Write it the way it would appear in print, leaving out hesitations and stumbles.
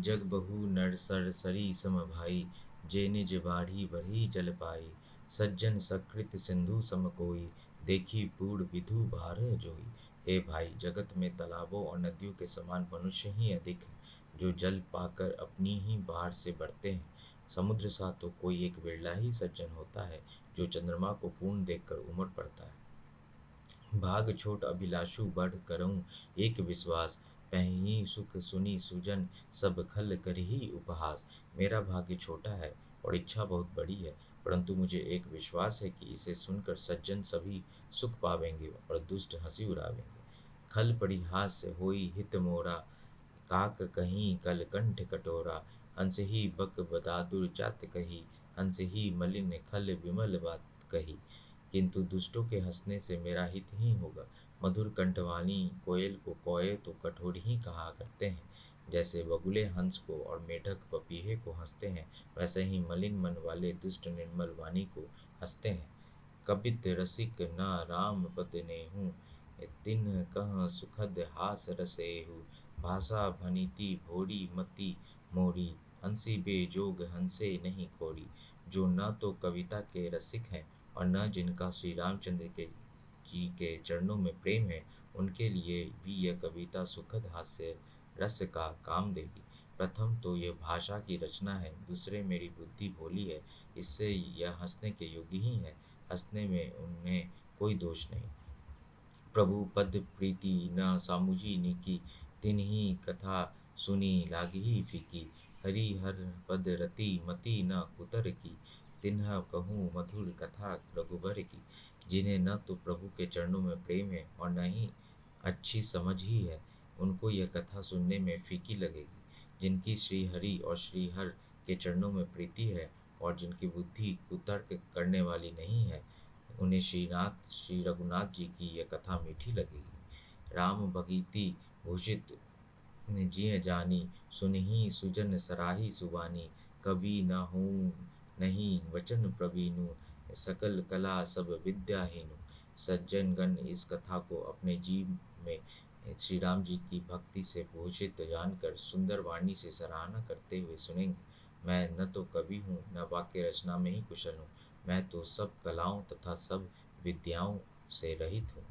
जग बहु नर sir sorry सम भाई, जे निज बाढ़ी बरही जल पाई। सज्जन सकृत सिंधु सम कोई, देखी पूर्ण विधु बार जोई। हे भाई, जगत में तालाबों और नदियों के समान मनुष्य ही अधिक हैं, जो जल पाकर अपनी ही बाढ़ से बढ़ते हैं। समुद्र सा तो कोई एक बिरला ही सज्जन होता है, जो चंद्रमा को पूर्ण देखकर उमड़ पड़ता है। भाग छोट अभिलाषु बढ़ करऊं एक विश्वास, पहही सुख सुनी सुजन सब खल करही उपहास। मेरा भाग्य छोटा है और इच्छा बहुत बड़ी है, परंतु मुझे एक विश्वास है कि इसे सुनकर सज्जन सभी सुख पावेंगे और दुष्ट हंसी उड़ावेंगे। खल परिहास होई हित मोरा, काक कहीं कल कंठ कटोरा। हंस ही बक बदादुर जात कही, हंस ही मलिन खल विमल बात कही। किंतु दुष्टों के हंसने से मेरा हित ही होगा। मधुर कंठवाणी कोयल को कौए तो कठोर ही कहा करते हैं। जैसे बगुले हंस को और मेढक पपीहे को हंसते हैं, वैसे ही मलिन मन वाले दुष्ट निर्मल वाणी को हंसते हैं। कबित रसिक न राम पद नेहु, तिन्ह कह सुखद हास रसेहु। भाषा भनिति भोरी मति मोरी, हंसी बेजोग हंसे नहीं खोरी। जो न तो कविता के रसिक हैं और न जिनका श्री रामचंद्र के जी के चरणों में प्रेम है, उनके लिए भी यह कविता सुखद हास्य रस का काम देगी। प्रथम तो यह भाषा की रचना है, दूसरे मेरी बुद्धि भोली है, इससे यह हंसने के योग्य ही है। हंसने में उन्हें कोई दोष नहीं। प्रभु पद प्रीति न सामुझी निकी, तिन्ही कथा सुनी लागही फीकी। हरि हर पद रति मति न कुतर की, तिन्ह कहूँ मधुर कथा रघुबर की। जिन्हें न तो प्रभु के चरणों में प्रेम है और न ही अच्छी समझ ही है, उनको यह कथा सुनने में फीकी लगेगी। जिनकी श्री हरि और श्री हर के चरणों में प्रीति है और जिनकी बुद्धि कुतर्क करने वाली नहीं है, उन्हें श्रीनाथ श्री रघुनाथ जी की यह कथा मीठी लगेगी। राम भगीति भूषित जिय जानी, सुनहि सुजन सराही सुबानी। कवि न हूँ नहीं वचन प्रवीणु, सकल कला सब विद्या हेनु। सज्जन गण इस कथा को अपने जीव में श्री राम जी की भक्ति से भूषित जानकर सुंदर वाणी से सराहना करते हुए सुनेंगे। मैं न तो कवि हूँ, न वाक्य रचना में ही कुशल हूँ, मैं तो सब कलाओं तथा सब विद्याओं से रहित हूँ।